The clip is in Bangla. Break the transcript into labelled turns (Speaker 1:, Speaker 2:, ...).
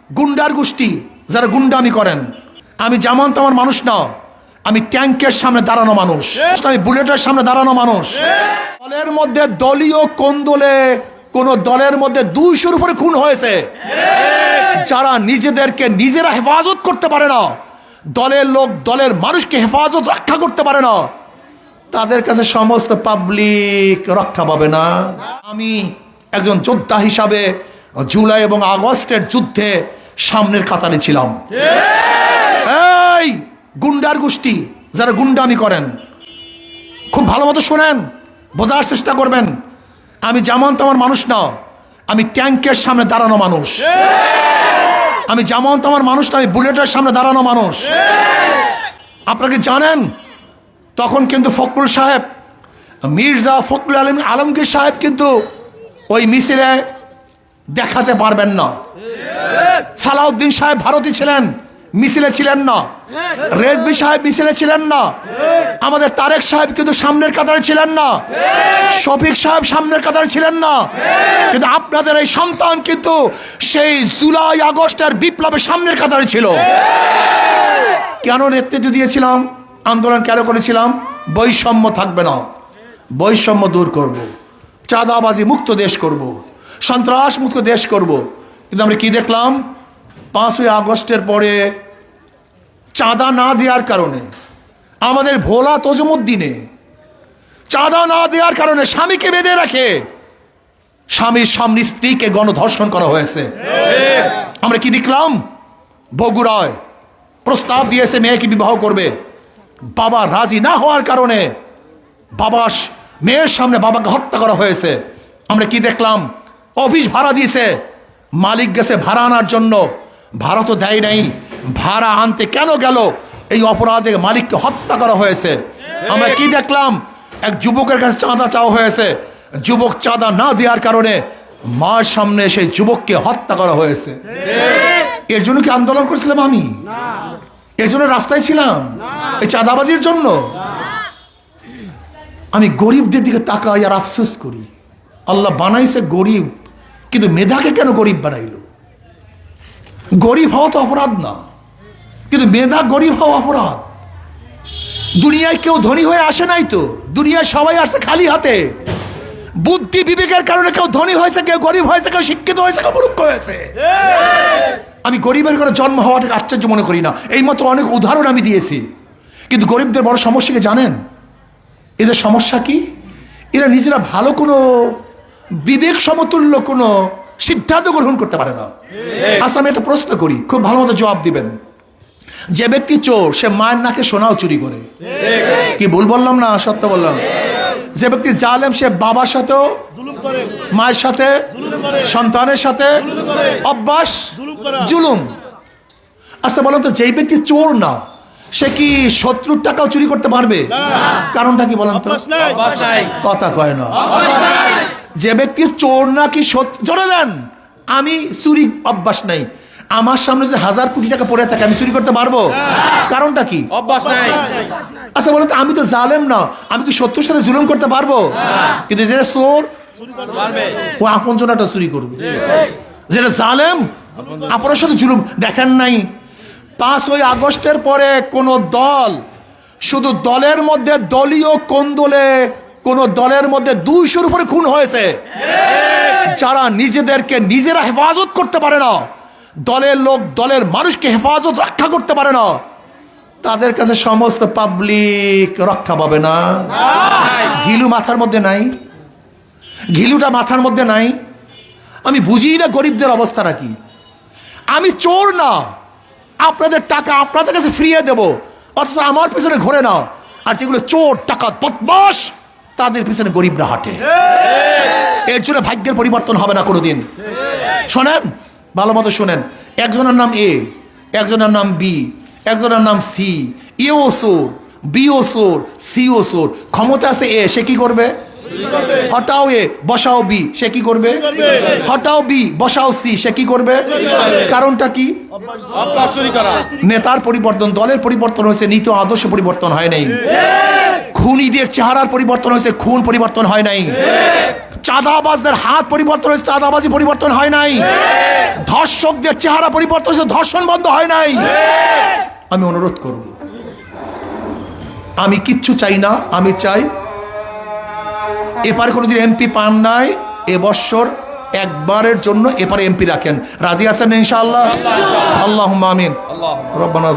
Speaker 1: গুন্ডার গোষ্ঠী যারা গুন্ডামি করেন। আমি যেমন তেমন মানুষ না, আমি ট্যাঙ্কের সামনে দাঁড়ানো মানুষ, আমি বুলেটের সামনে দাঁড়ানো মানুষ। দলের মধ্যে দলীয় কোন্দলে কোন দলের মধ্যে 200-র উপরে খুন হয়েছে। যারা নিজেদেরকে নিজেরা হেফাজত করতে পারে না, দলের লোক দলের মানুষকে হেফাজত রক্ষা করতে পারে না, তাদের কাছে সমস্ত পাবলিক রক্ষা পাবে না। আমি একজন যোদ্ধা হিসাবে জুলাই এবং আগস্টের যুদ্ধে সামনের কাতারে ছিলাম। এই গুন্ডার গোষ্ঠী যারা গুন্ডামি করেন, খুব ভালো মতো শোনেন, বোঝার চেষ্টা করবেন। আমি যেমন তেমন মানুষ না, আমি ট্যাঙ্কের সামনে দাঁড়ানো মানুষ। আমি যেমন তেমন মানুষ না, আমি বুলেটের সামনে দাঁড়ানো মানুষ। আপনাকে জানেন, তখন কিন্তু ফখরুল সাহেব, মির্জা ফখরুল আলমগীর সাহেব কিন্তু ওই মিছিলে দেখাতে পারবেন না। সালাউদ্দিন সাহেব ভারতী ছিলেন, মিছিলে ছিলেন না। রেজবি সাহেব মিছিলে ছিলেন না। আমাদের তারেক সাহেব কিন্তু সামনের কাতারে ছিলেন না। শফিক সাহেব সামনের কাতারে ছিলেন না। কিন্তু আপনাদের এই সন্তান কিন্তু সেই জুলাই আগস্টের বিপ্লবের সামনের কাতারে ছিল। কেন নেতৃত্ব দিয়েছিলাম? আন্দোলন কেন করেছিলাম? বৈষম্য থাকবে না, বৈষম্য দূর করব, চাঁদাবাজি মুক্ত দেশ করব, সন্ত্রাস মুক্ত দেশ করব। কিন্তু আমরা কি দেখলাম? 5ই আগস্টের পরে চাঁদা না দেওয়ার কারণে, আমাদের ভোলা তজুমুদ্দিনে চাঁদা না দেওয়ার কারণে স্বামীকে বেঁধে রাখে স্বামীর সামনে স্ত্রীকে গণধর্ষণ করা হয়েছে। আমরা কি দেখলাম? বগুড়ায় প্রস্তাব দিয়েছে মেয়েকে বিবাহ করবে, বাবা রাজি না হওয়ার কারণে বাবা মেয়ের সামনে বাবাকে হত্যা করা হয়েছে। আমরা কি দেখলাম? অফিস ভাড়া দিয়েছে, মালিক গেছে ভাড়া আনার জন্য, ভাড়া তো দেয় নাই, ভাড়া আনতে কেন গেল? এই অপরাধে মালিককে হত্যা করা হয়েছে। আমরা কি দেখলাম? এক যুবকের কাছে চাঁদা চাওয়া হয়েছে, যুবক চাঁদা না দেওয়ার কারণে মার সামনে সেই যুবককে হত্যা করা হয়েছে। এর জন্য কি আন্দোলন করেছিলাম আমি? এর জন্য রাস্তায় ছিলাম? এই চাঁদাবাজির জন্য? আমি গরিবদের দিকে তাকাই আর আফসোস করি, আল্লাহ বানাইছে গরিব, কিন্তু মেধাকে কেন গরিব বানাইল? গরিব হওয়া তো অপরাধ না, কিন্তু মেধা গরিব হওয়া অপরাধ। দুনিয়ায় কেউ ধনী হয়ে আসে নাই তো, দুনিয়ায় সবাই আসছে খালি হাতে। বুদ্ধি বিবেকের কারণে কেউ ধনী হয়েছে, কেউ গরিব হয়েছে, কেউ শিক্ষিত হয়েছে, কেউ মূর্খ হয়েছে। আমি গরিবের ঘরে জন্ম হওয়াটাকে আশ্চর্য মনে করি না। এই মতো অনেক উদাহরণ আমি দিয়েছি। কিন্তু গরিবদের বড় সমস্যা কি জানেন? এদের সমস্যা কি? এরা নিজেরা ভালো কোনো বিবেক সমতুল্য কোনো সিদ্ধান্ত গ্রহণ করতে পারে না। আচ্ছা, আমি একটা প্রশ্ন করি, খুব ভালো মতো জবাব দিবেন। যে ব্যক্তি চোর, সে মায়ের নাকে সোনাও চুরি করে। কি ভুল বললাম না সত্য বললাম? যে ব্যক্তি জালেম, সে বাবার সাথেও, মায়ের সাথে, সন্তানের সাথে অভ্যাস জুলুম। আচ্ছা বলুন তো, যেই ব্যক্তি চোর না, সে কি শত্রুর টাকাও চুরি করতে পারবে? কারণটা কি বলেন তো? কথা কয় না। যে ব্যক্তি চোর না, কি জোরে দেন, আমি চুরি অভ্যাস নাই, আমার সামনে যে 1000 কোটি টাকা পড়ে থাকে, আমি চুরি করতে পারবো? কারণটা কি? অভ্যাস নাই। আচ্ছা বলেন তো, আমি তো জালেম না, আমি কি শত্রুর সাথে জুলুম করতে পারবো? কিন্তু যেটা চোর, ও আপন জনটা চুরি করবে। যেটা জালেম, আপনার সাথে জুলুম। দেখেন নাই 5ই আগস্টের পরে কোন দল, শুধু দলের মধ্যে দলীয় কোন্দলে কোন দলের মধ্যে 200-র উপরে খুন হয়েছে। যারা নিজেদেরকে নিজেরা হেফাজত করতে পারে না, দলের লোক দলের মানুষকে হেফাজত রক্ষা করতে পারে না, তাদের কাছে সমস্ত পাবলিক রক্ষা পাবে না। ঘিলু মাথার মধ্যে নাই, ঘিলুটা মাথার মধ্যে নাই। আমি বুঝি না গরিবদের অবস্থাটা কি। আমি চোর না, আপনাদের টাকা আপনাদের কাছে ফিরিয়ে দেব, অথচ আমার পিছনে ঘোরে না। আর যেগুলো চোর, টাকা, বদমাশ, তাদের পিছনে গরিবরা হাঁটে। এর জন্য ভাগ্যের পরিবর্তন হবে না কোনোদিন। শোনেন, ভালো মতো শোনেন। একজনের নাম এ, একজনের নাম বি, একজনের নাম সি। এও চোর, বিও চোর, সিও চোর। ক্ষমতা আছে এ, সে কি করবে? হটাও এ, বসাও বি, সে কি করবে? হটাও বি, বসাও সি, সে কি করবে? কারণটা কি? নেতার পরিবর্তন, দলের পরিবর্তন হয়েছে, নীতি আদর্শ পরিবর্তন হয় নাই। খুনিদের চেহারার পরিবর্তন হয়েছে, খুন পরিবর্তন হয় নাই। চাঁদাবাজদের হাত পরিবর্তন হয়েছে, চাঁদাবাজি পরিবর্তন হয় নাই। ধর্ষকদের চেহারা পরিবর্তন হয়েছে, ধর্ষণ বন্ধ হয় নাই। আমি অনুরোধ করব, আমি কিচ্ছু চাই না, আমি চাই এপারে কোনোদিন এমপি পান নাই, এবছর একবারের জন্য এপারে এমপি রাখেন। রাজি আছেন ইনশাআল্লাহ? আল্লাহুম্মা আমিন। রব্বানা